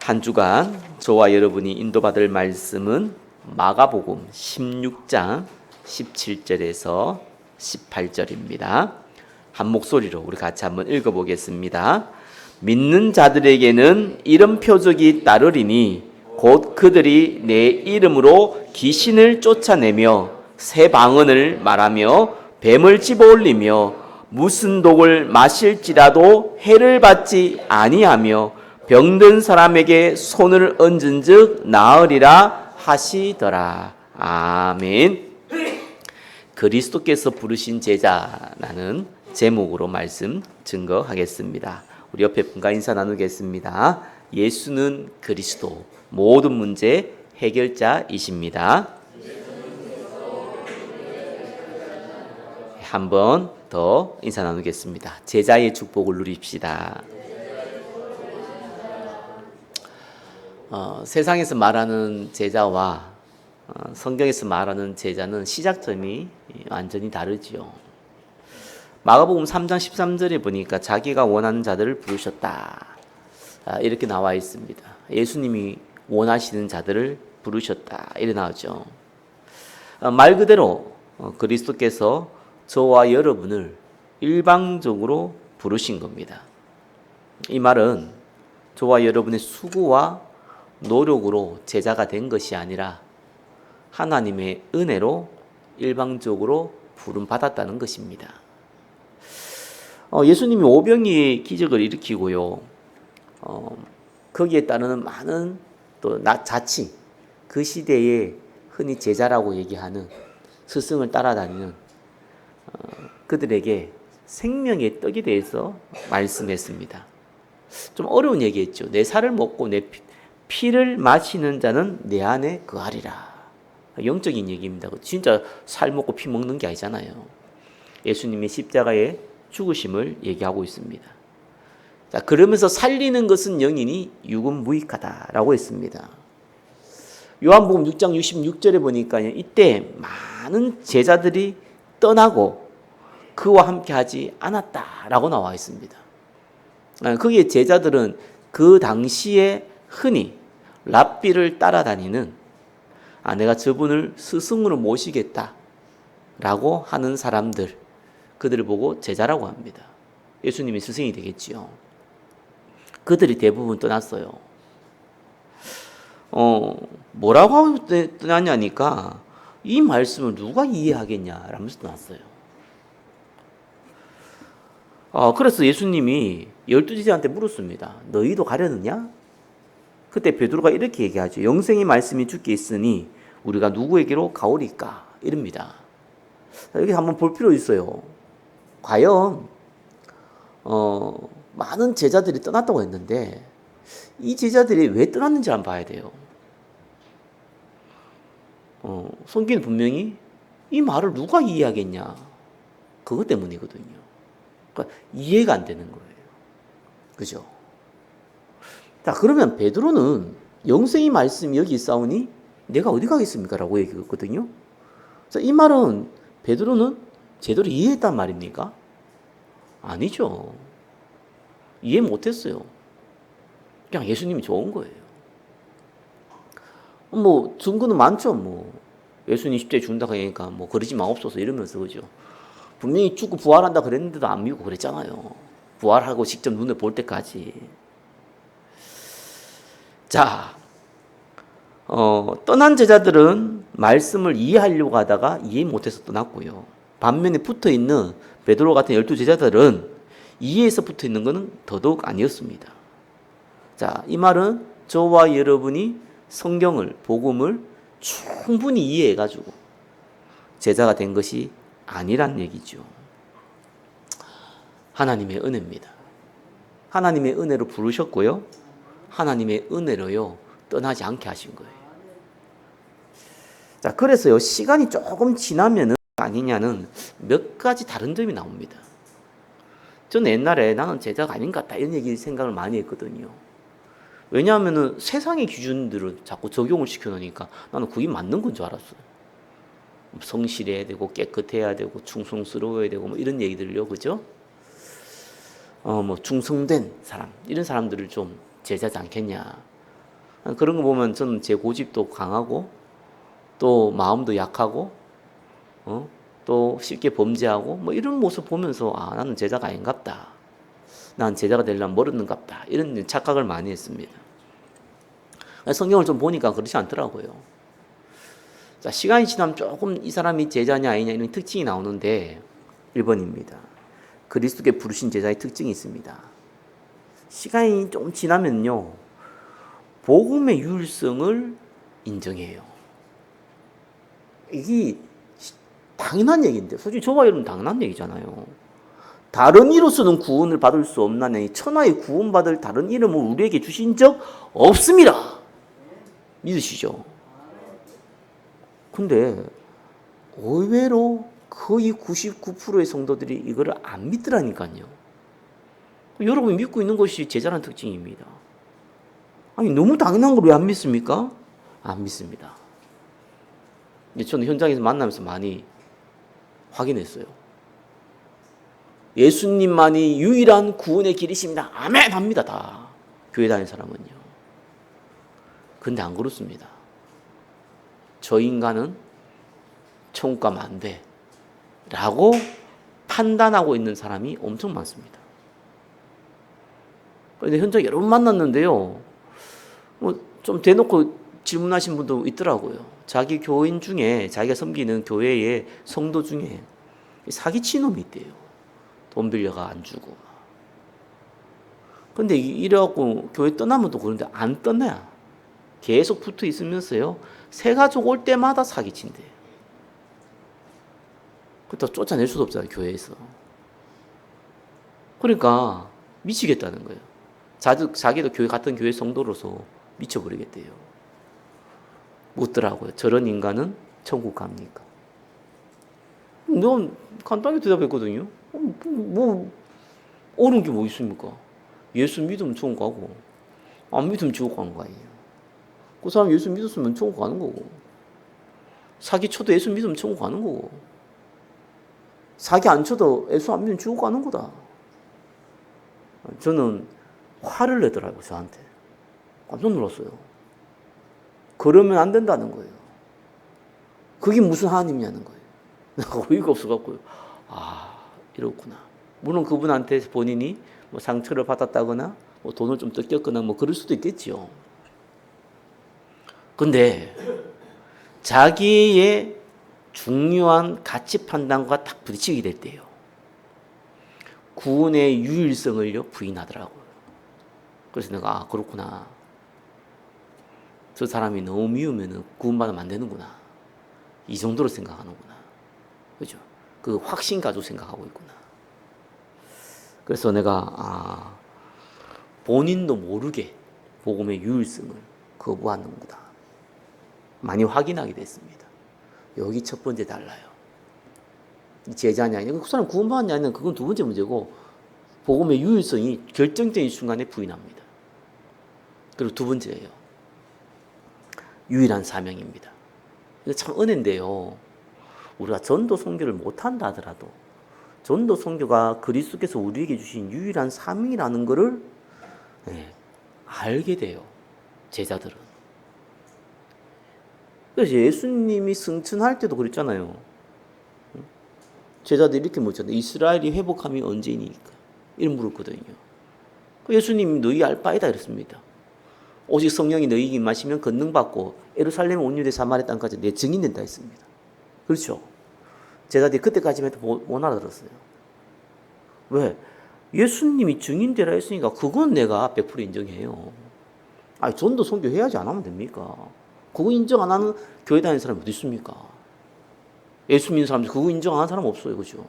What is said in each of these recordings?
한 주간 저와 여러분이 인도받을 말씀은 마가복음 16장 17절에서 18절입니다. 한 목소리로 우리 같이 한번 읽어보겠습니다. 믿는 자들에게는 이런 표적이 따르리니 곧 그들이 내 이름으로 귀신을 쫓아내며 새 방언을 말하며 뱀을 집어올리며 무슨 독을 마실지라도 해를 받지 아니하며 병든 사람에게 손을 얹은즉 나으리라 하시더라. 아멘. 그리스도께서 부르신 제자라는 제목으로 말씀 증거하겠습니다. 우리 옆에 분과 인사 나누겠습니다. 예수는 그리스도, 모든 문제 해결자이십니다. 한 번 더 인사 나누겠습니다. 제자의 축복을 누립시다. 세상에서 말하는 제자와 성경에서 말하는 제자는 시작점이 완전히 다르지요. 마가복음 3장 13절에 보니까 자기가 원하는 자들을 부르셨다, 이렇게 나와 있습니다. 예수님이 원하시는 자들을 부르셨다, 이렇게 나오죠. 말 그대로 그리스도께서 저와 여러분을 일방적으로 부르신 겁니다. 이 말은 저와 여러분의 수고와 노력으로 제자가 된 것이 아니라 하나님의 은혜로 일방적으로 부름받았다는 것입니다. 예수님이 오병이의 기적을 일으키고요, 거기에 따르는 많은 또 자치, 그 시대에 흔히 제자라고 얘기하는 스승을 따라다니는 그들에게 생명의 떡에 대해서 말씀했습니다. 좀 어려운 얘기했죠. 내 살을 먹고 내 피를 마시는 자는 내 안에 거하리라. 영적인 얘기입니다. 진짜 살 먹고 피 먹는 게 아니잖아요. 예수님의 십자가의 죽으심을 얘기하고 있습니다. 자, 그러면서 살리는 것은 영이니 육은 무익하다라고 했습니다. 요한복음 6장 66절에 보니까 이때 많은 제자들이 떠나고 그와 함께 하지 않았다라고 나와 있습니다. 거기에 제자들은 그 당시에 흔히 랍비를 따라다니는, 내가 저분을 스승으로 모시겠다라고 하는 사람들, 그들을 보고 제자라고 합니다. 예수님이 스승이 되겠지요. 그들이 대부분 떠났어요. 뭐라고 하고 떠났냐니까 이 말씀을 누가 이해하겠냐라면서 떠났어요. 그래서 예수님이 12제자한테 물었습니다. 너희도 가려느냐? 그때 베드로가 이렇게 얘기하죠. 영생의 말씀이 주께 있으니 우리가 누구에게로 가오리까? 이럽니다. 여기 한번 볼 필요 있어요. 과연 많은 제자들이 떠났다고 했는데 이 제자들이 왜 떠났는지 한번 봐야 돼요. 성경은 분명히 이 말을 누가 이해하겠냐? 그것 때문이거든요. 그러니까 이해가 안 되는 거예요. 그죠? 자, 그러면 베드로는 영생의 말씀이 여기 있사오니 내가 어디 가겠습니까? 라고 얘기했거든요. 이 말은 베드로는 제대로 이해했단 말입니까? 아니죠. 이해 못했어요. 그냥 예수님이 좋은 거예요. 증거는 많죠. 예수님 십자가에 죽는다 하니까 그러지 마옵소서 이러면서, 그죠? 분명히 죽고 부활한다 그랬는데도 안 믿고 그랬잖아요. 부활하고 직접 눈에 볼 때까지. 자, 떠난 제자들은 말씀을 이해하려고 하다가 이해 못해서 떠났고요. 반면에 붙어있는 베드로 같은 12제자들은 이해해서 붙어있는 것은 더더욱 아니었습니다. 자, 이 말은 저와 여러분이 성경을, 복음을 충분히 이해해가지고 제자가 된 것이 아니란 얘기죠. 하나님의 은혜입니다. 하나님의 은혜로 부르셨고요, 하나님의 은혜로요 떠나지 않게 하신 거예요. 자, 그래서요 시간이 조금 지나면은 아니냐는 몇 가지 다른 점이 나옵니다. 저는 옛날에 나는 제자가 아닌 것 같다 이런 생각을 많이 했거든요. 왜냐하면은 세상의 기준들을 자꾸 적용을 시켜놓으니까 나는 그게 맞는 건 줄 알았어요. 성실해야 되고 깨끗해야 되고 충성스러워야 되고 이런 얘기들요, 그죠? 충성된 사람, 이런 사람들을 좀 제자지 않겠냐. 그런 거 보면 저는 제 고집도 강하고 또 마음도 약하고 또 쉽게 범죄하고 뭐 이런 모습 보면서 나는 제자가 아닌갑다. 난 제자가 되려면 멀었는갑다. 이런 착각을 많이 했습니다. 성경을 좀 보니까 그렇지 않더라고요. 자, 시간이 지나면 조금 이 사람이 제자냐 아니냐 이런 특징이 나오는데 1번입니다. 그리스도께 부르신 제자의 특징이 있습니다. 시간이 좀 지나면요. 복음의 유일성을 인정해요. 이게 당연한 얘기인데 솔직히 저와 여러분 당연한 얘기잖아요. 다른 이로서는 구원을 받을 수 없나니 천하의 구원받을 다른 이름을 우리에게 주신 적 없습니다. 믿으시죠? 근데 의외로 거의 99%의 성도들이 이거를 안 믿더라니까요. 여러분이 믿고 있는 것이 제자라는 특징입니다. 아니 너무 당연한 걸 왜 안 믿습니까? 안 믿습니다. 저는 현장에서 만나면서 많이 확인했어요. 예수님만이 유일한 구원의 길이십니다. 아멘 합니다. 다 교회 다니는 사람은요. 근데 안 그렇습니다. 저 인간은 천국 가면 안 돼 라고 판단하고 있는 사람이 엄청 많습니다. 그런데 현장에 여러 번 만났는데요. 좀 대놓고 질문하신 분도 있더라고요. 자기 교인 중에 자기가 섬기는 교회의 성도 중에 사기친 놈이 있대요. 돈 빌려가 안 주고. 근데 이래갖고 교회 떠나면 또 그런데 안 떠나야 계속 붙어 있으면서요. 새 가족 올 때마다 사기친대요. 그렇다고 쫓아낼 수도 없잖아요. 교회에서. 그러니까 미치겠다는 거예요. 자기도 교회 같은 교회 성도로서 미쳐버리겠대요. 묻더라고요. 저런 인간은 천국 갑니까? 넌 간단하게 대답했거든요. 뭐 옳은 게 뭐 있습니까? 예수 믿으면 천국 가고 안 믿으면 지옥 가는 거 아니에요. 그 사람 예수 믿었으면 천국 가는 거고 사기 쳐도 예수 믿으면 천국 가는 거고 사기 안 쳐도 예수 안 믿으면 지옥 가는 거다. 저는 화를 내더라고요. 저한테. 깜짝 놀랐어요. 그러면 안 된다는 거예요. 그게 무슨 하나님이냐는 거예요. 내가 어이가 없어갖고요. 이렇구나. 물론 그분한테 본인이 뭐 상처를 받았다거나 뭐 돈을 좀 뜯겼거나 뭐 그럴 수도 있겠지요. 근데 자기의 중요한 가치 판단과 딱 부딪히게 될 때요. 구원의 유일성을요 부인하더라고요. 그래서 내가 그렇구나. 저 사람이 너무 미우면 구원받으면 안 되는구나. 이 정도로 생각하는구나. 그죠? 그 확신 가지고 생각하고 있구나. 그래서 내가 본인도 모르게 복음의 유일성을 거부하는구나. 많이 확인하게 됐습니다. 여기 첫 번째 달라요. 제자냐 아니냐. 그 사람 구원받았냐 아니냐. 그건 두 번째 문제고 복음의 유일성이 결정적인 순간에 부인합니다. 그리고 두 번째예요. 유일한 사명입니다. 이거 참 은혜인데요. 우리가 전도 선교를 못한다 하더라도 전도 선교가 그리스도께서 우리에게 주신 유일한 사명이라는 것을 알게 돼요. 제자들은. 그래서 예수님이 승천할 때도 그랬잖아요. 제자들이 이렇게 물었잖아요. 이스라엘이 회복함이 언제니까? 이런 물었거든요. 예수님이 너희 알 바이다 이랬습니다. 오직 성령이 너희에게 임하시면 권능받고 예루살렘 온 유대 사마리아 땅까지 내 증인된다 했습니다. 그렇죠? 제자들이 그때까지만 해도 못 알아들었어요. 왜? 예수님이 증인되라 했으니까 그건 내가 100% 인정해요. 전도 선교해야지 안 하면 됩니까? 그거 인정 안 하는 교회 다니는 사람이 어디 있습니까? 예수 믿는 사람들 그거 인정 안 하는 사람 없어요. 그죠?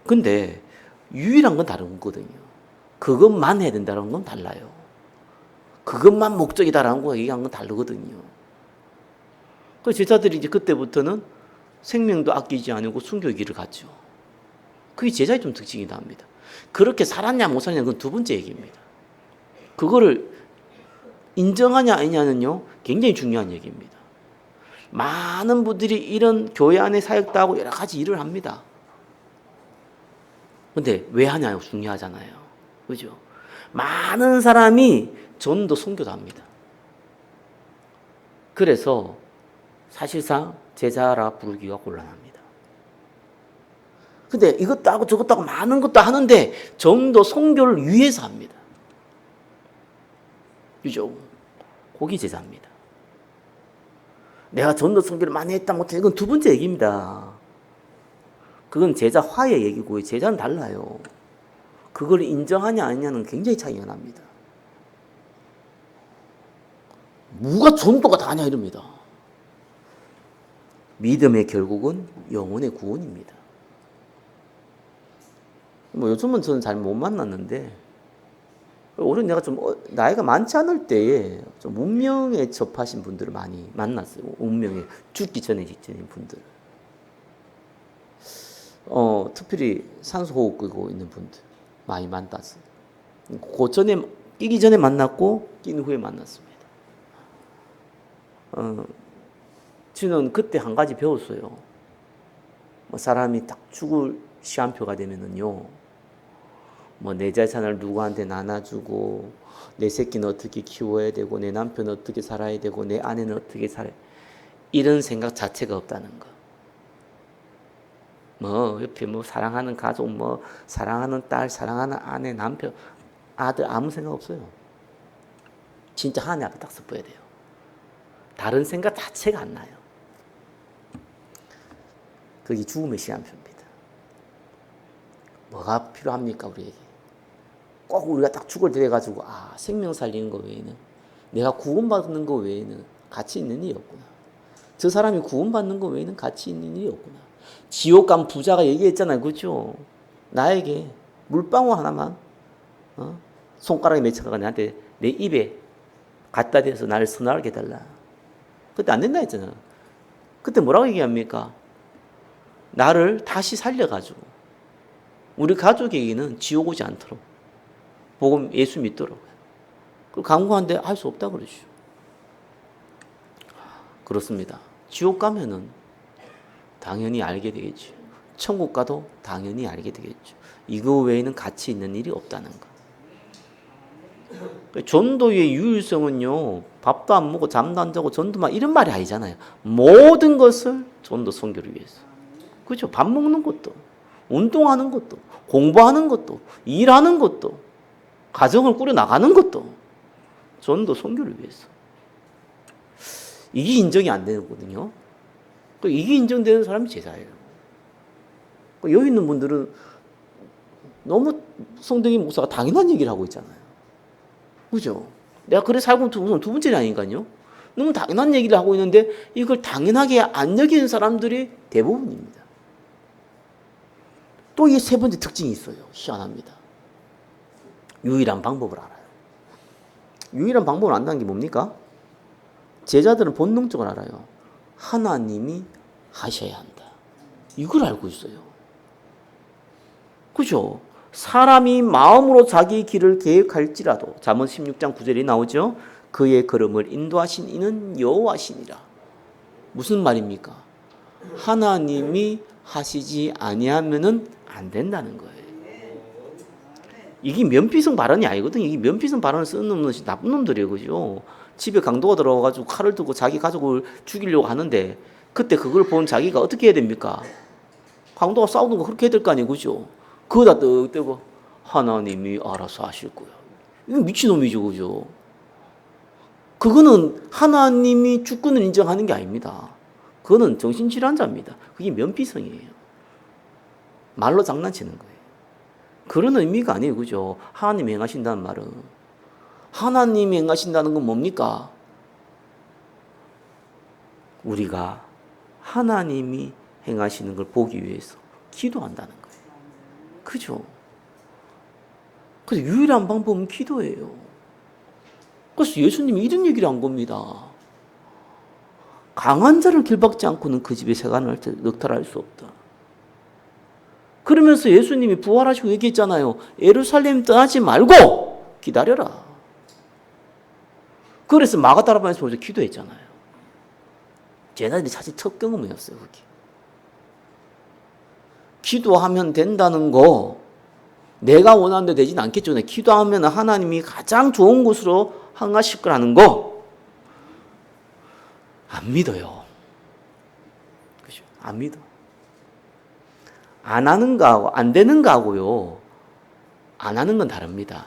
근데 유일한 건 다른 거거든요. 그것만 해야 된다는 건 달라요. 그것만 목적이다라는 거 얘기한 건 다르거든요. 그 제자들이 이제 그때부터는 생명도 아끼지 않고 순교의 길을 갔죠. 그게 제자의 좀 특징이다 합니다. 그렇게 살았냐 못 살았냐 그건 두 번째 얘기입니다. 그거를 인정하냐 아니냐는요 굉장히 중요한 얘기입니다. 많은 분들이 이런 교회 안에 사역도 하고 여러 가지 일을 합니다. 근데 왜 하냐요? 중요하잖아요. 그죠? 많은 사람이 전도 선교도 합니다. 그래서 사실상 제자라 부르기가 곤란합니다. 근데 이것도 하고 저것도 하고 많은 것도 하는데 전도 선교를 위해서 합니다. 그죠? 거기 제자입니다. 내가 전도 선교를 많이 했다 못해 이건 두 번째 얘기입니다. 그건 제자 화의 얘기고 제자는 달라요. 그걸 인정하냐 아니냐는 굉장히 차이가 납니다. 누가 전도가 다냐 이럽니다. 믿음의 결국은 영혼의 구원입니다. 뭐 요즘은 저는 잘 못 만났는데 오히려 내가 좀 나이가 많지 않을 때에 좀 운명에 접하신 분들을 많이 만났어요. 운명에 죽기 전에 직전인 분들. 특별히 산소호흡 끄고 있는 분들 많이 만났어요. 그 전에 끼기 전에 만났고 낀 후에 만났습니다. 저는 그때 한 가지 배웠어요. 사람이 딱 죽을 시한표가 되면은요, 내 재산을 누구한테 나눠주고, 내 새끼는 어떻게 키워야 되고, 내 남편은 어떻게 살아야 되고, 내 아내는 어떻게 살아야 되고, 이런 생각 자체가 없다는 거. 옆에 사랑하는 가족, 사랑하는 딸, 사랑하는 아내, 남편, 아들, 아무 생각 없어요. 진짜 하나님 앞에 딱 서봐야 돼요. 다른 생각 자체가 안 나요. 그게 죽음의 시한표입니다. 뭐가 필요합니까, 우리에게? 꼭 우리가 딱 죽을 때 돼가지고, 생명 살리는 거 외에는, 내가 구원받는 거 외에는 가치 있는 일이 없구나. 저 사람이 구원받는 거 외에는 가치 있는 일이 없구나. 지옥 간 부자가 얘기했잖아요. 그렇죠? 나에게 물방울 하나만, 손가락에 맺혀가 나한테 내 입에 갖다 대서 나를 선하게 해달라. 그때 안 된다 했잖아. 그때 뭐라고 얘기합니까? 나를 다시 살려가지고 우리 가족에게는 지옥 오지 않도록 복음 예수 믿도록 그 강구한데 할 수 없다 그러죠. 그렇습니다. 지옥 가면은 당연히 알게 되겠죠. 천국 가도 당연히 알게 되겠죠. 이거 외에는 가치 있는 일이 없다는 거. 전도의 유일성은요, 밥도 안 먹고 잠도 안 자고 전도만 이런 말이 아니잖아요. 모든 것을 전도 선교를 위해서. 그렇죠? 밥 먹는 것도, 운동하는 것도, 공부하는 것도, 일하는 것도, 가정을 꾸려 나가는 것도 전도 선교를 위해서. 이게 인정이 안 되거든요. 이게 인정되는 사람이 제자예요. 여기 있는 분들은 너무 성덕이 목사가 당연한 얘기를 하고 있잖아요. 그죠? 내가 그래 살고 우선 두 번째는 아닌가요? 너무 당연한 얘기를 하고 있는데 이걸 당연하게 안 여기는 사람들이 대부분입니다. 또 이 세 번째 특징이 있어요. 희한합니다. 유일한 방법을 알아요. 유일한 방법을 안다는 게 뭡니까? 제자들은 본능적으로 알아요. 하나님이 하셔야 한다. 이걸 알고 있어요. 그죠? 사람이 마음으로 자기 길을 계획할지라도 잠언 16장 9절이 나오죠. 그의 걸음을 인도하신 이는 여호와시니라. 무슨 말입니까? 하나님이 하시지 아니하면은 안 된다는 거예요. 이게 면피성 발언이 아니거든요. 이게 면피성 발언을 쓰는 놈은 나쁜 놈들이에요. 그죠? 집에 강도가 들어와가지고 칼을 들고 자기 가족을 죽이려고 하는데 그때 그걸 본 자기가 어떻게 해야 됩니까? 강도가 싸우는 거 그렇게 해야 될 거 아니에요. 그죠? 그거다 떡 떼고 하나님이 알아서 하실 거야. 이거 미친놈이죠. 그죠? 그거는 하나님이 주권을 인정하는 게 아닙니다. 그거는 정신질환자입니다. 그게 면피성이에요. 말로 장난치는 거예요. 그런 의미가 아니에요. 그죠? 하나님이 행하신다는 말은. 하나님이 행하신다는 건 뭡니까? 우리가 하나님이 행하시는 걸 보기 위해서 기도한다는 거예요. 그죠? 그래서 유일한 방법은 기도예요. 그래서 예수님이 이런 얘기를 한 겁니다. 강한 자를 길박지 않고는 그 집에 세간을 넉탈할 수 없다. 그러면서 예수님이 부활하시고 얘기했잖아요. 예루살렘 떠나지 말고 기다려라. 그래서 마가다라반에서 보면서 기도했잖아요. 제자들이 사실 첫 경험이었어요. 그게. 기도하면 된다는 거 내가 원하는 데 되진 않겠죠. 기도하면 하나님이 가장 좋은 곳으로 향하실 거라는 거 안 믿어요. 그죠? 안 믿어. 안 하는 거하고 안 되는 거하고요. 안 하는 건 다릅니다.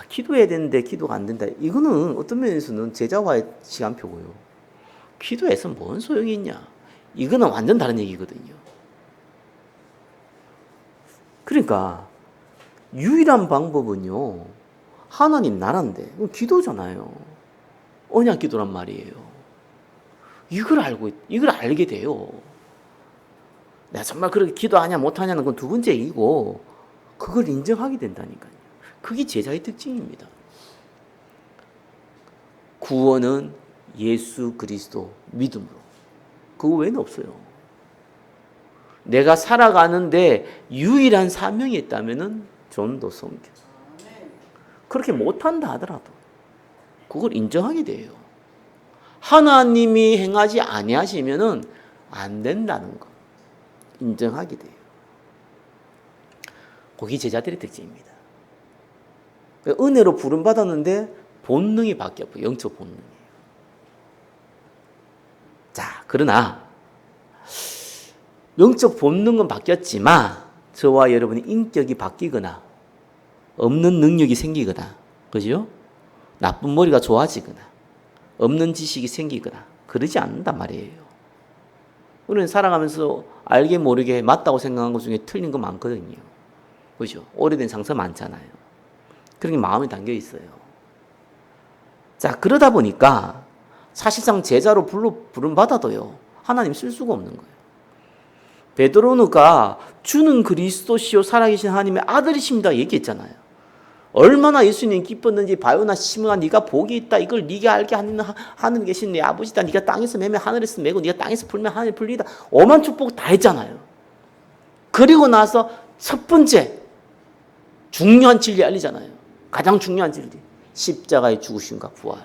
기도해야 되는데 기도가 안 된다. 이거는 어떤 면에서는 제자와의 시간표고요. 기도해서 뭔 소용이 있냐. 이거는 완전 다른 얘기거든요. 그러니까 유일한 방법은요. 하나님 나라인데 기도잖아요. 언약 기도란 말이에요. 이걸 알게 돼요. 내가 정말 그렇게 기도하냐 못하냐는 건 두 번째 얘기고 그걸 인정하게 된다니까요. 그게 제자의 특징입니다. 구원은 예수 그리스도 믿음으로. 그거 외에는 없어요. 내가 살아가는데 유일한 사명이 있다면은 전도 선교. 그렇게 못한다 하더라도 그걸 인정하게 돼요. 하나님이 행하지 아니하시면은 안 된다는 거 인정하게 돼요. 그게 제자들의 특징입니다. 은혜로 부름 받았는데 본능이 바뀌었고 영적 본능이에요. 자, 그러나 영적 본능은 바뀌었지만 저와 여러분의 인격이 바뀌거나 없는 능력이 생기거나, 그죠? 나쁜 머리가 좋아지거나 없는 지식이 생기거나 그러지 않는단 말이에요. 우리는 살아가면서 알게 모르게 맞다고 생각한 것 중에 틀린 거 많거든요. 그죠? 오래된 상처 많잖아요. 그런 게 마음에 담겨 있어요. 자, 그러다 보니까 사실상 제자로 부름 받아도요, 하나님 쓸 수가 없는 거예요. 베드로가 주는 그리스도시요 살아계신 하나님의 아들이십니다 얘기했잖아요. 얼마나 예수님 기뻤는지 바요나 시므나 네가 복이 있다. 이걸 네가 알게 하는 하늘 계신 네 아버지다. 네가 땅에서 매면 하늘에서 매고 네가 땅에서 풀면 하늘에 풀리다. 오만 축복 다 했잖아요. 그리고 나서 첫 번째 중요한 진리 알리잖아요. 가장 중요한 진리. 십자가의 죽으심과 부활.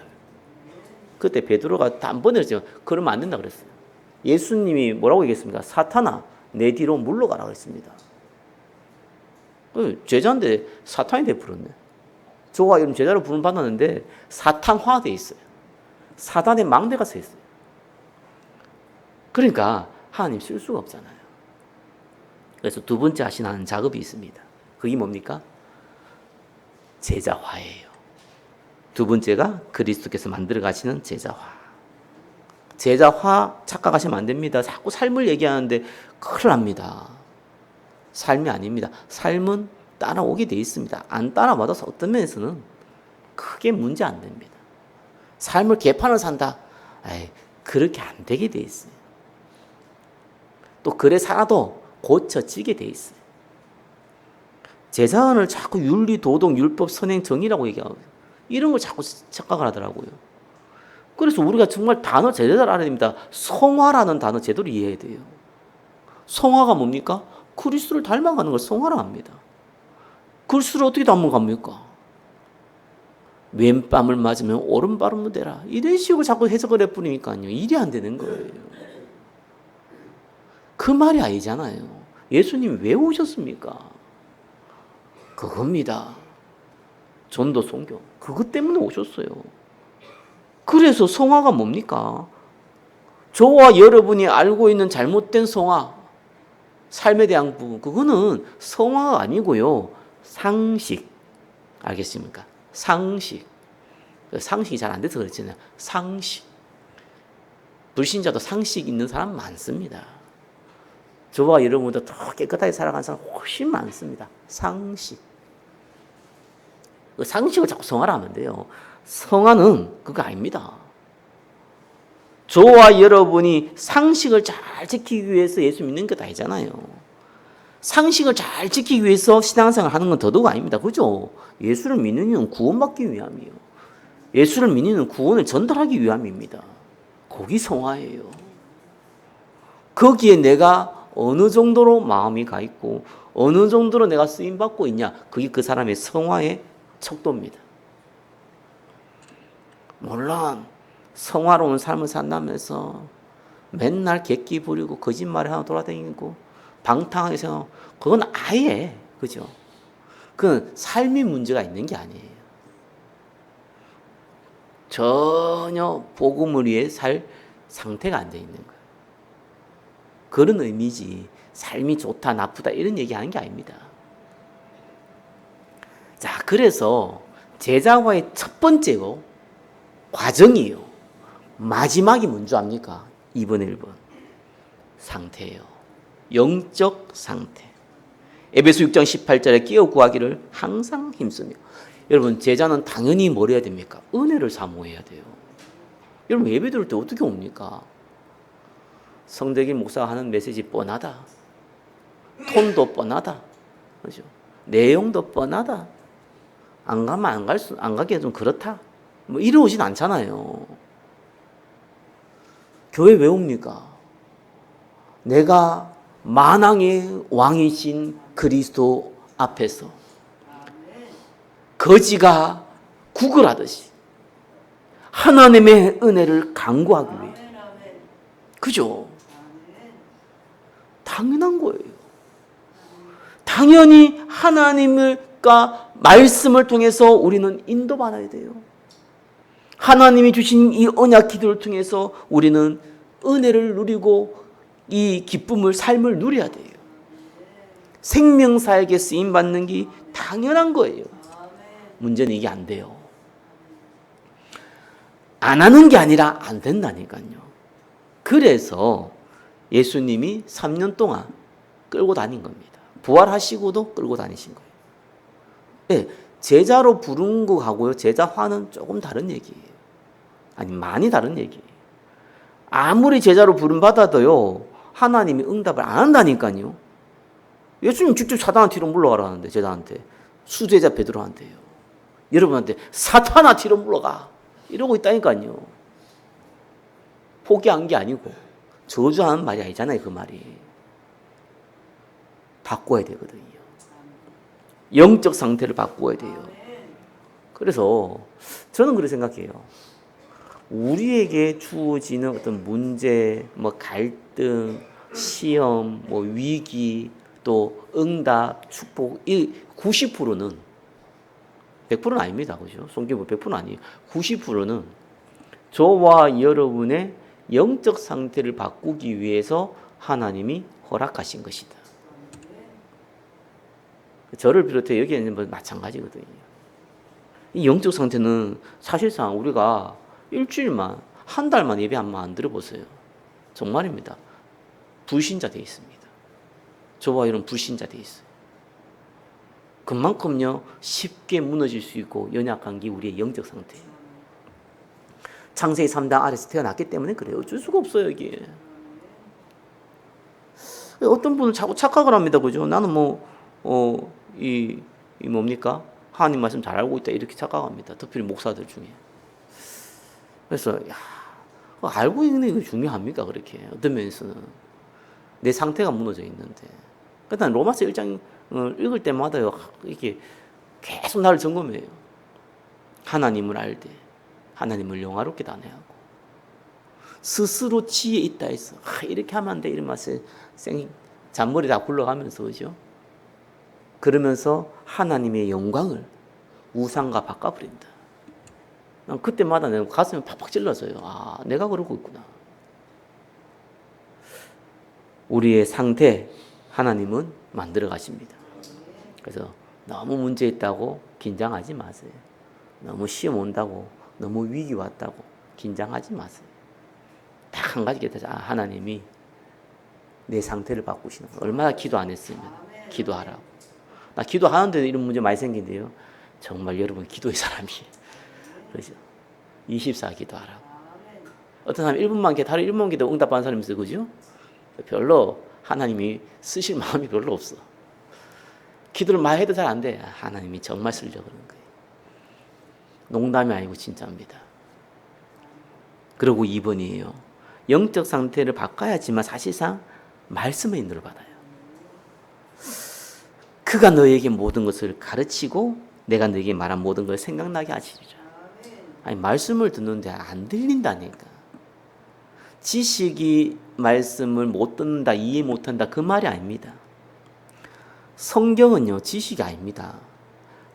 그때 베드로가 단번에 그랬지만 그러면 안 된다 그랬어요. 예수님이 뭐라고 얘기했습니까? 사탄아 내 뒤로 물러가라 그랬습니다. 제자인데 사탄이 돼 부르네. 저와 여러분 제자로 부름 받았는데 사탄화돼 있어요. 사단의 망대가 서 있어요. 그러니까 하나님 쓸 수가 없잖아요. 그래서 두 번째 하시는 작업이 있습니다. 그게 뭡니까? 제자화예요. 두 번째가 그리스도께서 만들어 가시는 제자화. 제자화 착각하시면 안 됩니다. 자꾸 삶을 얘기하는데 큰일 납니다. 삶이 아닙니다. 삶은 따라오게 돼 있습니다. 안 따라와서 어떤 면에서는 크게 문제 안 됩니다. 삶을 개판을 산다. 그렇게 안 되게 돼 있어요. 또 그래 살아도 고쳐지게 돼 있어요. 제자안을 자꾸 윤리, 도덕, 율법, 선행, 정의라고 얘기하고 이런 걸 자꾸 착각을 하더라고요. 그래서 우리가 정말 단어 제대로 알아야 됩니다. 성화라는 단어 제대로 이해해야 돼요. 성화가 뭡니까? 그리스도를 닮아가는 걸 성화라 합니다. 그리스도를 어떻게 닮아갑니까? 왼뺨을 맞으면 오른발은 되라. 이런 식으로 자꾸 해석을 해버리니까요. 일이 안 되는 거예요. 그 말이 아니잖아요. 예수님 왜 오셨습니까? 그겁니다. 전도 선교. 그것 때문에 오셨어요. 그래서 성화가 뭡니까? 저와 여러분이 알고 있는 잘못된 성화, 삶에 대한 부분, 그거는 성화가 아니고요. 상식. 알겠습니까? 상식. 상식이 잘 안 돼서 그렇잖아요. 상식. 불신자도 상식 있는 사람 많습니다. 저와 여러분보다 더 깨끗하게 살아가는 사람 훨씬 많습니다. 상식. 그 상식을 자꾸 성화라 하면 돼요. 성화는 그거 아닙니다. 저와 여러분이 상식을 잘 지키기 위해서 예수 믿는 것 아니잖아요. 상식을 잘 지키기 위해서 신앙생활 하는 건 더더욱 아닙니다. 그죠? 예수를 믿는 이유는 구원받기 위함이에요. 예수를 믿는 이유는 구원을 전달하기 위함입니다. 거기 성화예요. 거기에 내가 어느 정도로 마음이 가 있고 어느 정도로 내가 쓰임받고 있냐, 그게 그 사람의 성화의 척도입니다. 물론 성화로운 삶을 산다면서 맨날 객기 부리고 거짓말을 하나 돌아다니고 방탕하게 생각하고 그건 아예, 그죠? 그건 삶의 문제가 있는 게 아니에요. 전혀 복음을 위해 살 상태가 안 돼 있는 거예요. 그런 의미지 삶이 좋다 나쁘다 이런 얘기하는 게 아닙니다. 자, 그래서 제자와의 첫 번째고 과정이요. 마지막이 뭔지 압니까? 2번, 1번. 상태예요. 영적 상태. 에베소 6장 18절에 끼어 구하기를 항상 힘쓰며. 여러분, 제자는 당연히 뭘 해야 됩니까? 은혜를 사모해야 돼요. 여러분, 예배 드릴 때 어떻게 옵니까? 성대기 목사가 하는 메시지 뻔하다. 톤도 뻔하다. 그렇죠? 내용도 뻔하다. 안 가면 안 가기가 좀 그렇다. 뭐 이러오진 않잖아요. 교회 왜 옵니까? 내가 만왕의 왕이신 그리스도 앞에서 거지가 구걸하듯이 하나님의 은혜를 간구하기 위해. 그죠? 당연한 거예요. 당연히 하나님과 말씀을 통해서 우리는 인도받아야 돼요. 하나님이 주신 이 언약 기도를 통해서 우리는 은혜를 누리고 이 기쁨을, 삶을 누려야 돼요. 생명사에게 쓰임받는 게 당연한 거예요. 문제는 이게 안 돼요. 안 하는 게 아니라 안 된다니까요. 그래서 예수님이 3년 동안 끌고 다닌 겁니다. 부활하시고도 끌고 다니신 거예요. 네, 제자로 부른 거하고요, 제자화는 조금 다른 얘기예요. 아니, 많이 다른 얘기예요. 아무리 제자로 부름받아도요, 하나님이 응답을 안 한다니까요. 예수님 직접 사단아 뒤로 물러가라는데, 제자한테. 수제자 베드로한테요. 여러분한테 사탄아 뒤로 물러가. 이러고 있다니까요. 포기한 게 아니고 저주하는 말이 아니잖아요. 그 말이. 바꿔야 되거든요. 영적 상태를 바꿔야 돼요. 그래서 저는 그렇게 생각해요. 우리에게 주어지는 어떤 문제, 뭐 갈등, 시험, 뭐 위기, 또 응답, 축복, 이 90%는 100%는 아닙니다. 그죠? 성경은 100% 아니에요. 90%는 저와 여러분의 영적 상태를 바꾸기 위해서 하나님이 허락하신 것이다. 저를 비롯해 여기 있는 분 마찬가지거든요. 이 영적 상태는 사실상 우리가 일주일만, 한 달만 예배 한번 안 들어보세요. 정말입니다. 불신자 돼 있습니다. 저와 이런 불신자 돼 있어요. 그만큼요 쉽게 무너질 수 있고 연약한 게 우리의 영적 상태예요. 창세기 3단 아래서 태어났기 때문에 그래요. 어쩔 수가 없어요 이게. 어떤 분은 자꾸 착각을 합니다. 그죠? 나는 이 뭡니까? 하나님 말씀 잘 알고 있다 이렇게 착각합니다. 특별히 목사들 중에. 그래서 알고 있는 게 중요합니까? 그렇게 어떤 면에서는 내 상태가 무너져 있는데. 그러니까 로마서 1장 읽을 때마다요 이렇게 계속 나를 점검해요. 하나님을 알되 하나님을 영화롭게 단회하고 스스로 지혜 있다 해서 이렇게 하면 안 돼 이런 맛에 잔머리 다 굴러가면서 그죠? 그러면서 하나님의 영광을 우상과 바꿔버린다. 그때마다 내가 가슴이 팍팍 찔러져요. 아, 내가 그러고 있구나. 우리의 상태 하나님은 만들어 가십니다. 그래서 너무 문제 있다고 긴장하지 마세요. 너무 시험 온다고, 너무 위기 왔다고 긴장하지 마세요. 딱 한 가지 기도하자. 하나님이 내 상태를 바꾸시는 거예요. 얼마나 기도 안 했으면 기도하라고. 나 기도하는데 이런 문제 많이 생긴대요. 정말 여러분 기도의 사람이에요. 그렇죠? 24 기도하라고. 어떤 사람이 1분만 기도, 하루 1분만 기도 응답하는 사람이 있어요. 그죠? 별로 하나님이 쓰실 마음이 별로 없어. 기도를 많이 해도 잘 안 돼. 하나님이 정말 쓰려고 그러는 거예요. 농담이 아니고 진짜입니다. 그리고 2번이에요. 영적 상태를 바꿔야지만 사실상 말씀의 인도를 받아요. 그가 너에게 모든 것을 가르치고 내가 너에게 말한 모든 걸 생각나게 하시리라. 아니 말씀을 듣는데 안 들린다니까. 지식이 말씀을 못 듣는다, 이해 못한다 그 말이 아닙니다. 성경은요 지식이 아닙니다.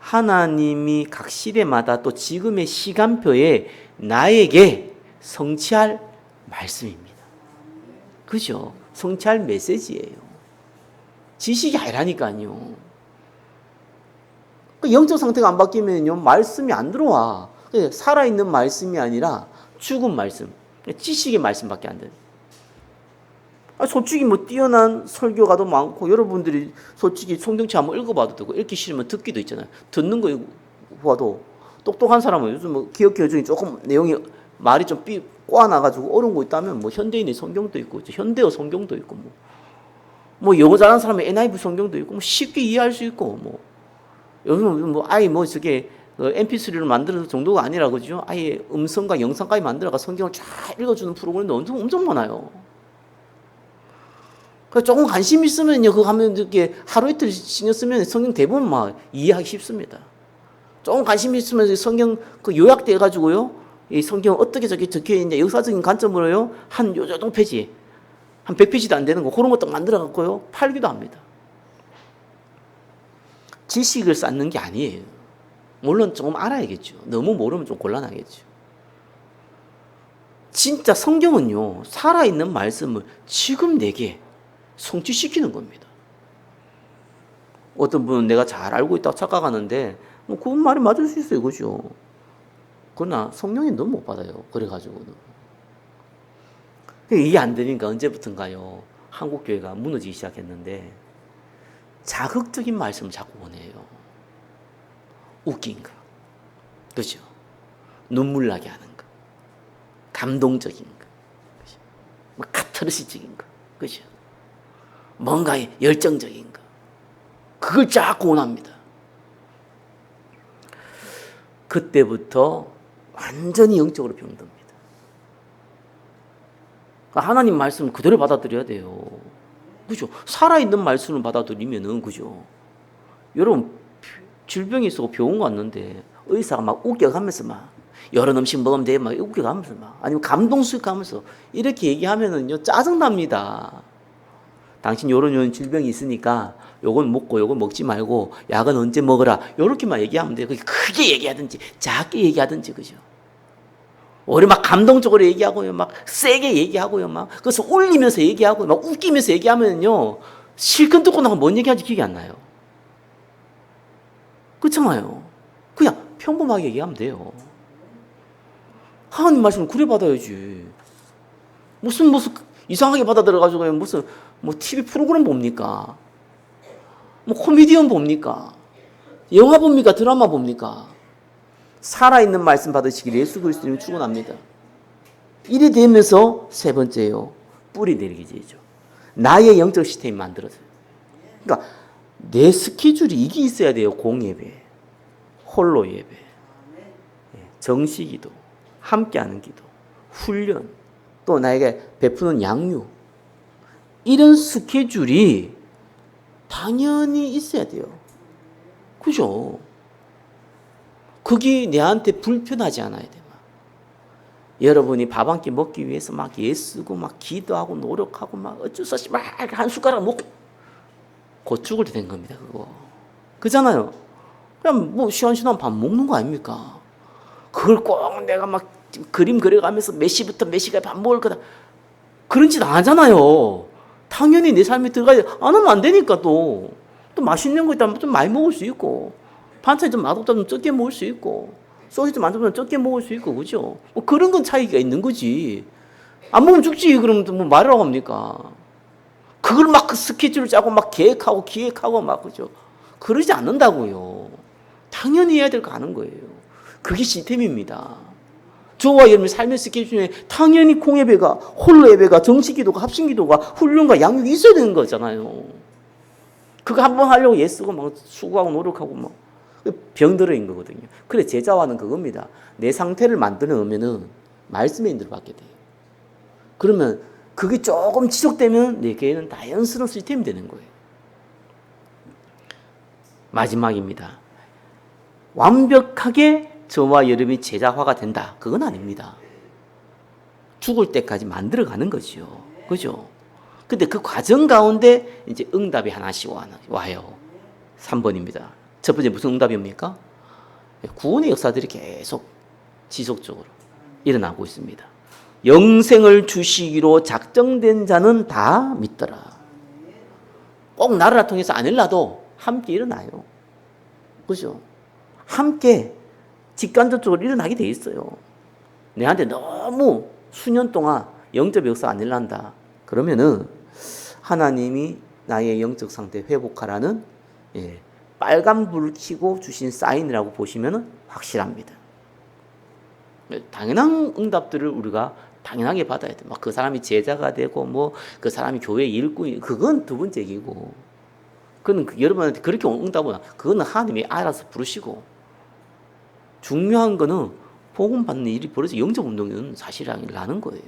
하나님이 각 시대마다 또 지금의 시간표에 나에게 성취할 말씀입니다. 그죠? 성취할 메시지예요. 지식이 아니라니까요. 영적 상태가 안 바뀌면요, 말씀이 안 들어와. 살아있는 말씀이 아니라 죽은 말씀, 지식의 말씀밖에 안 돼. 솔직히 뭐 뛰어난 설교가도 많고, 여러분들이 솔직히 성경책 한번 읽어봐도 되고, 읽기 싫으면 듣기도 있잖아요. 듣는 거 봐도 똑똑한 사람은 요즘 뭐 기억 교정이 조금 내용이 말이 좀 꼬아나가지고 어려운 거 있다면 뭐 현대인의 성경도 있고, 현대어 성경도 있고, 뭐 영어 잘하는 사람은 NIV 성경도 있고, 뭐 쉽게 이해할 수 있고, 뭐 요즘 뭐 아예 뭐 저게 MP3를 만드는 정도가 아니라 그죠? 아예 음성과 영상까지 만들어가 성경을 쫙 읽어주는 프로그램도 엄청 많아요. 그 조금 관심 있으면요, 그거 하면 이렇게 하루 이틀 신경 쓰면 성경 대부분 막 이해하기 쉽습니다. 조금 관심 있으면 성경 그 요약돼 가지고요, 이 성경 어떻게 저게 적혀 있냐 역사적인 관점으로요, 한 요 정도 페이지, 한 100페이지도 안 되는 거 그런 거 딱 만들어 갖고요 팔기도 합니다. 지식을 쌓는 게 아니에요. 물론 조금 알아야겠죠. 너무 모르면 좀 곤란하겠죠. 진짜 성경은요, 살아있는 말씀을 지금 내게 성취시키는 겁니다. 어떤 분은 내가 잘 알고 있다고 착각하는데 뭐 그 말이 맞을 수 있어요. 그죠? 그러나 성령이 너무 못 받아요. 그래가지고는. 이게 안 되니까 언제부턴가요, 한국교회가 무너지기 시작했는데 자극적인 말씀을 자꾸 원해요. 웃긴 거, 그죠? 눈물 나게 하는 거, 감동적인 거, 그죠? 뭐 카타르시적인 거, 그죠? 뭔가 열정적인 거, 그걸 자꾸 원합니다. 그때부터 완전히 영적으로 병듭니다. 하나님 말씀을 그대로 받아들여야 돼요. 그죠? 살아있는 말씀을 받아들이면은, 그죠? 여러분, 질병이 있어 병원 갔는데 의사가 막 웃겨가면서 막 여러 음식 먹으면 돼 막 웃겨가면서 막 아니면 감동수익하면서 이렇게 얘기하면은요 짜증납니다. 당신 요런 질병이 있으니까 요건 먹고 요건 먹지 말고 약은 언제 먹으라 요렇게만 얘기하면 돼요. 크게 얘기하든지 작게 얘기하든지, 그죠? 우리 막 감동적으로 얘기하고요, 막 세게 얘기하고요, 막 그래서 울리면서 얘기하고 막 웃기면서 얘기하면요 실컷 듣고 나면 뭔 얘기하는지 기억이 안 나요. 그렇잖아요. 그냥 평범하게 얘기하면 돼요. 하나님 말씀을 그래 받아야지. 무슨 이상하게 받아들여가지고 무슨 뭐 TV 프로그램 봅니까? 뭐 코미디언 봅니까? 영화 봅니까? 드라마 봅니까? 살아있는 말씀 받으시길 예수 그리스도님이 축원합니다. 이래 되면서 세 번째요, 뿌리 내리게 되죠. 나의 영적 시스템이 만들어져요. 그러니까 내 스케줄이 이게 있어야 돼요. 공예배, 홀로 예배, 정시기도, 함께하는 기도, 훈련, 또 나에게 베푸는 양육, 이런 스케줄이 당연히 있어야 돼요. 그죠? 그게 내한테 불편하지 않아야 돼요. 여러분이 밥 한 끼 먹기 위해서 막 애쓰고 막 기도하고 노력하고 막 어쩔 수 없이 막 한 숟가락 먹고 곧 죽을 때 된 겁니다. 그거. 그잖아요. 그냥 뭐 시원시원 밥 먹는 거 아닙니까? 그걸 꼭 내가 막 그림 그려가면서 몇 시부터 몇 시까지 밥 먹을 거다. 그런 짓 안 하잖아요. 당연히 내 삶에 들어가야 안 하면 안 되니까 또 맛있는 거 있다면 좀 많이 먹을 수 있고, 반찬이 좀 맛없다면 적게 먹을 수 있고, 소시 좀 많으면 적게 먹을 수 있고, 그죠? 뭐 그런 건 차이가 있는 거지. 안 먹으면 죽지. 그러면 뭐 말이라고 합니까? 그걸 막 그 스케줄을 짜고 막 계획하고 기획하고 막, 그죠? 그러지 않는다고요. 당연히 해야 될 거 아는 거예요. 그게 시스템입니다. 저와 여러분의 삶의 스케줄 중에 당연히 공예배가, 홀로 예배가, 정식기도가, 합심기도가, 훈련과 양육이 있어야 되는 거잖아요. 그거 한번 하려고 애쓰고 막 수고하고 노력하고 막 병들어인 거거든요. 그래 제자화는 그겁니다. 내 상태를 만들어 놓으면은 말씀의 인도를 받게 돼요. 그러면 그게 조금 지속되면 내 교회는 자연스러운 시스템이 되는 거예요. 마지막입니다. 완벽하게 저와 여러분이 제자화가 된다. 그건 아닙니다. 죽을 때까지 만들어가는 거죠. 그죠? 근데 그 과정 가운데 이제 응답이 하나씩 와요. 3번입니다. 첫 번째 무슨 응답입니까? 구원의 역사들이 계속 지속적으로 일어나고 있습니다. 영생을 주시기로 작정된 자는 다 믿더라. 꼭 나를 통해서 안 일어나도 함께 일어나요. 그죠? 함께 직간접적으로 일어나게 돼 있어요. 내한테 너무 수년 동안 영적 역사 안 일어난다. 그러면은 하나님이 나의 영적 상태 회복하라는 빨간 불을 켜고 주신 사인이라고 보시면 확실합니다. 당연한 응답들을 우리가 당연하게 받아야 돼. 막 그 사람이 제자가 되고 뭐 그 사람이 교회 일꾼이 그건 두 번째 얘기고. 그건 여러분한테 그렇게 응답은 그거는 하나님이 알아서 부르시고. 중요한 거는 복음 받는 일이 벌어져 영적 운동은 사실이라는 거예요.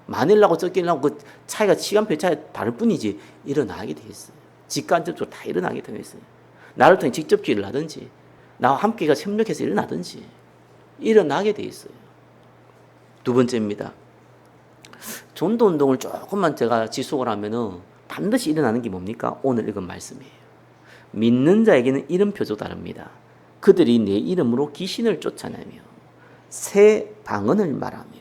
많으려고 적게려고 그 차이가 시간표 차이 다를 뿐이지 일어나게 돼 있어요. 직간접적으로 다 일어나게 되어 있어요. 나를 통해 직접 일어나든지 나와 함께가 협력해서 일어나든지 일어나게 돼 있어요. 두 번째입니다. 전도 운동을 조금만 제가 지속을 하면은 반드시 일어나는 게 뭡니까? 오늘 읽은 말씀이에요. 믿는 자에게는 이런 표적 다릅니다. 그들이 내 이름으로 귀신을 쫓아내며 새 방언을 말하며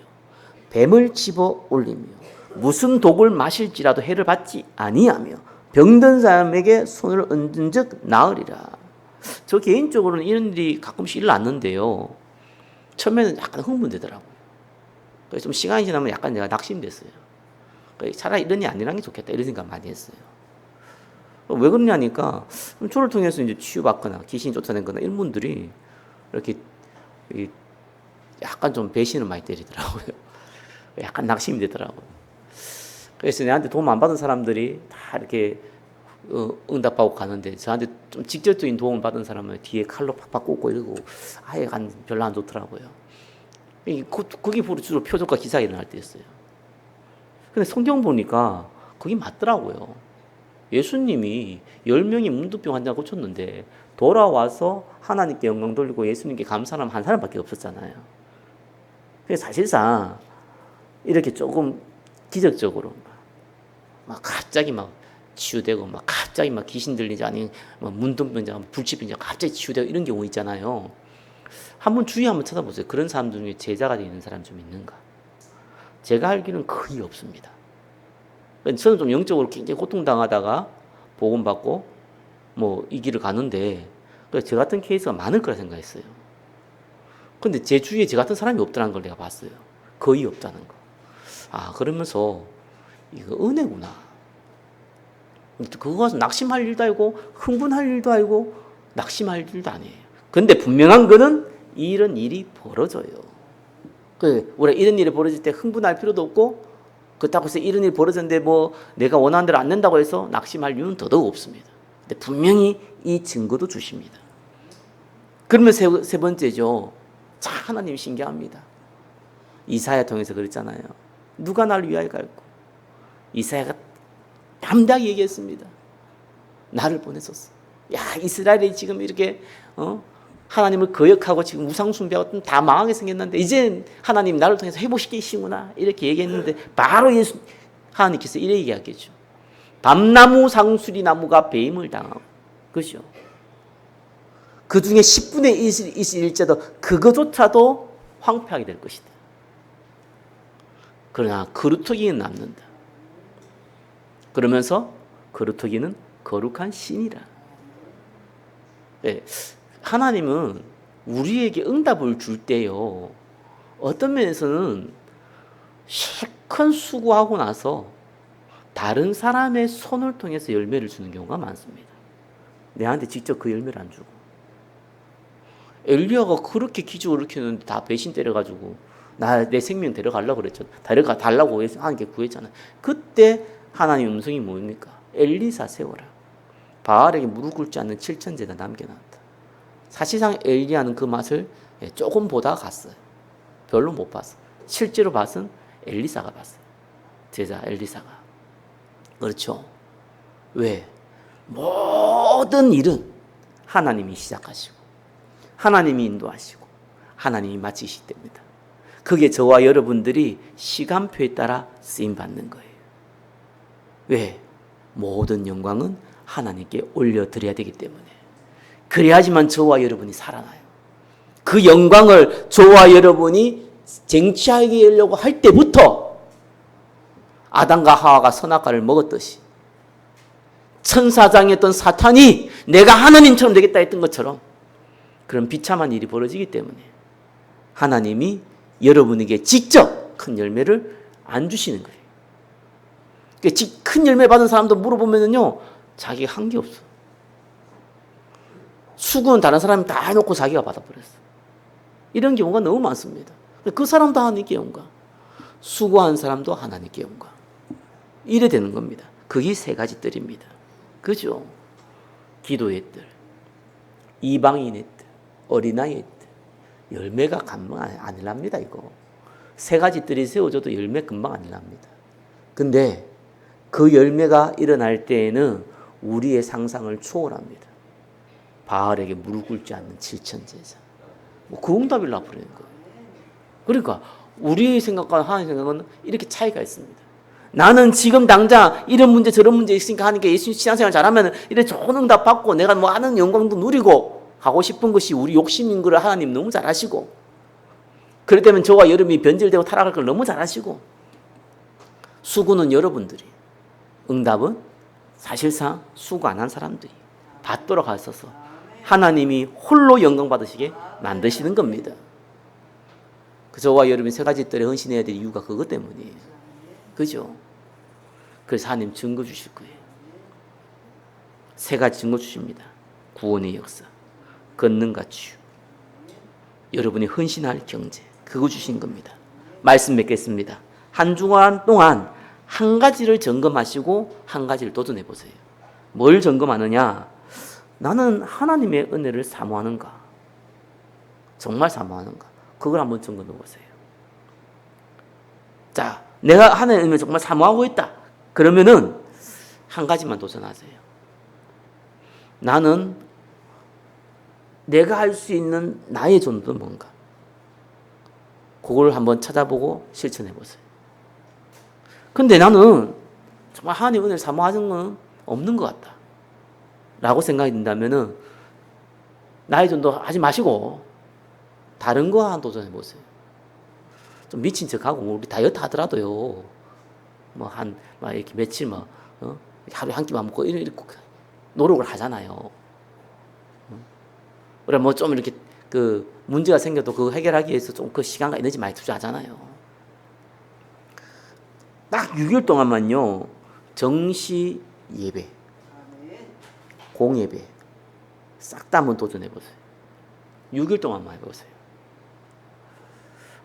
뱀을 집어 올리며 무슨 독을 마실지라도 해를 받지 아니하며 병든 사람에게 손을 얹은 즉 나으리라. 저 개인적으로는 이런 일이 가끔씩 일어났는데요. 처음에는 약간 흥분되더라고요. 그래서 좀 시간이 지나면 약간 내가 낙심됐어요. 차라리 이런 일이 안 일어나는 게 좋겠다 이런 생각 많이 했어요. 왜 그러냐니까 저를 통해서 이제 치유받거나 귀신 쫓아낸 거나 이런 분들이 이렇게 약간 좀 배신을 많이 때리더라고요. 약간 낙심이 되더라고요. 그래서 내한테 도움 안 받은 사람들이 다 이렇게 응답하고 가는데 저한테 좀 직접적인 도움을 받은 사람은 뒤에 칼로 팍팍 꽂고 이러고 아예 별로 안 좋더라고요. 그게 주로 표적과 기사가 일어날 때였어요. 근데 성경 보니까 그게 맞더라고요. 예수님이 10명이 문둥병 환자 고쳤는데 돌아와서 하나님께 영광 돌리고 예수님께 감사하는 한 사람밖에 없었잖아요. 그래서 사실상 이렇게 조금 기적적으로 막 갑자기 막 치유되고 막 갑자기 막 귀신 들리지 아니 막 문둥병자 불치병자 갑자기 치유되고 이런 경우 있잖아요. 한번 주위 한번 찾아보세요. 그런 사람들 중에 제자가 되는 사람 좀 있는가? 제가 알기로는 거의 없습니다. 저는 좀 영적으로 굉장히 고통당하다가 복음 받고 뭐 이 길을 가는데 저 같은 케이스가 많을 거라 생각했어요. 근데 제 주위에 저 같은 사람이 없다는 걸 내가 봤어요. 거의 없다는 거. 아, 그러면서 이거 은혜구나. 그거 가서 낙심할 일도 아니고 흥분할 일도 아니고 낙심할 일도 아니에요. 근데 분명한 거는 이런 일이 벌어져요. 우리가 이런 일이 벌어질 때 흥분할 필요도 없고 그렇다고 해서 이런 일이 벌어졌는데 뭐 내가 원하는 대로 안 된다고 해서 낙심할 이유는 더더욱 없습니다. 근데 분명히 이 증거도 주십니다. 그러면 세 번째죠. 자, 하나님 신기합니다. 이사야 통해서 그랬잖아요. 누가 나를 위하여 갈고 이사야가 담대하게 얘기했습니다. 나를 보내셨어. 야, 이스라엘이 지금 이렇게 하나님을 거역하고 지금 우상 숭배하고 다 망하게 생겼는데 이제 하나님 나를 통해서 회복시키시구나 이렇게 얘기했는데 바로 하나님께서 이렇게 얘기하겠죠. 밤나무 상수리 나무가 배임을 당하고 그렇죠. 그 중에 10분의 1이 있을지라도 그거조차도 황폐하게 될 것이다. 그러나 거루터기는 남는다. 그러면서 거루터기는 거룩한 신이라. 네. 하나님은 우리에게 응답을 줄 때요. 어떤 면에서는 실컷 수고하고 나서 다른 사람의 손을 통해서 열매를 주는 경우가 많습니다. 내한테 직접 그 열매를 안 주고. 엘리야가 그렇게 기적을 일으켰는데 다 배신 때려가지고 내 생명 데려가려고 그랬죠. 달라고 하나님께 구했잖아요. 그때 하나님 음성이 뭡니까? 엘리사 세워라. 바알에게 무릎 꿇지 않는 7천제다 남겨놨다. 사실상 엘리야는 그 맛을 조금 보다가 갔어요. 별로 못 봤어. 실제로 봤은 엘리사가 봤어요. 제자 엘리사가. 그렇죠. 왜? 모든 일은 하나님이 시작하시고 하나님이 인도하시고 하나님이 마치시기 때문이다. 그게 저와 여러분들이 시간표에 따라 쓰임받는 거예요. 왜? 모든 영광은 하나님께 올려드려야 되기 때문에. 그래야지만 저와 여러분이 살아나요. 그 영광을 저와 여러분이 쟁취하게 하려고 할 때부터 아담과 하와가 선악과를 먹었듯이 천사장이었던 사탄이 내가 하나님처럼 되겠다 했던 것처럼 그런 비참한 일이 벌어지기 때문에 하나님이 여러분에게 직접 큰 열매를 안 주시는 거예요. 큰 열매 받은 사람도 물어보면요, 자기가 한 게 없어. 수고는 다른 사람이 다 해놓고 자기가 받아버렸어. 이런 경우가 너무 많습니다. 그 사람도 하나님께 영광, 수고한 사람도 하나님께 영광. 이래 되는 겁니다. 그게 세 가지 뜰입니다. 그죠? 기도의 뜰, 이방인의 뜰, 어린아이의 뜰. 열매가 금방 안 일납니다, 이거. 세 가지 뜰이 세워져도 열매 금방 안 일납니다. 근데 그 열매가 일어날 때에는 우리의 상상을 초월합니다. 바알에게 무릎 꿇지 않는 7천 제자. 그 응답이라고 부르는 거예요. 그러니까 우리의 생각과 하나님의 생각은 이렇게 차이가 있습니다. 나는 지금 당장 이런 문제 저런 문제 있으니까 하니까 예수 신앙생활 잘하면 이런 좋은 응답 받고 내가 뭐 하는 영광도 누리고 하고 싶은 것이 우리 욕심인 걸 하나님 너무 잘 아시고, 그럴 때면 저와 여러분이 변질되고 타락할 걸 너무 잘 아시고, 수고는 여러분들이, 응답은 사실상 수고 안 한 사람들이 받도록 하셔서 하나님이 홀로 영광 받으시게 만드시는 겁니다. 저와 여러분이 세 가지 뜰에 헌신해야 될 이유가 그것 때문이에요. 그죠? 그래서 하나님 증거 주실 거예요. 세 가지 증거 주십니다. 구원의 역사, 권능과 치유, 여러분이 헌신할 경제, 그거 주신 겁니다. 말씀 맺겠습니다. 한 주간 동안 한 가지를 점검하시고 한 가지를 도전해 보세요. 뭘 점검하느냐? 나는 하나님의 은혜를 사모하는가? 정말 사모하는가? 그걸 한번 점검해 보세요. 자, 내가 하나님의 은혜를 정말 사모하고 있다. 그러면은 한 가지만 도전하세요. 나는 내가 할 수 있는 나의 존재는 뭔가? 그걸 한번 찾아보고 실천해 보세요. 근데 나는 정말 하나님의 은혜를 사모하는 건 없는 것 같다 라고 생각이 든다면은 나의 존도 하지 마시고 다른 거 한 도전해 보세요. 좀 미친 척하고 우리 다이어트 하더라도요, 막 이렇게 며칠 하루에 한 끼만 먹고 이렇게 노력을 하잖아요. 그래 좀 이렇게 그 문제가 생겨도 그거 해결하기 위해서 좀 그 시간과 에너지 많이 투자하잖아요. 딱 6일 동안만요, 정시 예배, 공예배 싹 다 한번 도전해 보세요. 6일 동안만 해보세요.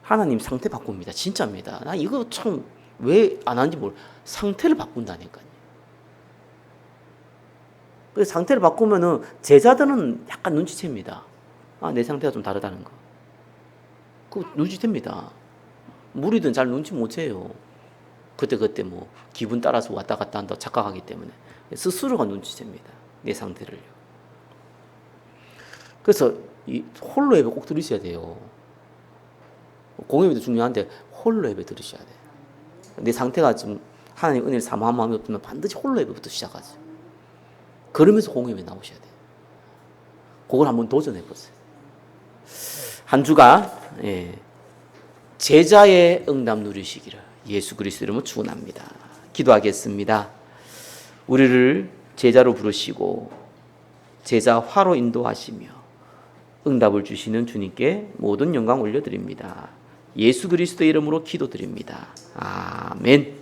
하나님 상태 바꿉니다. 진짜입니다. 나 이거 참 왜 안 하는지 모르. 상태를 바꾼다니까요. 그래서 상태를 바꾸면은 제자들은 약간 눈치챕니다. 아, 내 상태가 좀 다르다는 거. 그거 눈치챕니다. 무리들은 잘 눈치 못 채요. 그때 뭐 기분 따라서 왔다 갔다 한다 착각하기 때문에 스스로가 눈치챕니다. 내 상태를요. 그래서 이 홀로 예배 꼭 들으셔야 돼요. 공예배도 중요한데 홀로 예배 들으셔야 돼요. 내 상태가 좀 하나님 은혜를 사모한 마음이 없으면 반드시 홀로 예배부터 시작하죠. 그러면서 공예배 나오셔야 돼요. 그걸 한번 도전해 보세요. 한 주가 제자의 응답 누리시기를 예수 그리스도 이름으로 축원합니다. 기도하겠습니다. 우리를 제자로 부르시고 제자화로 인도하시며 응답을 주시는 주님께 모든 영광 올려드립니다. 예수 그리스도 이름으로 기도드립니다. 아멘.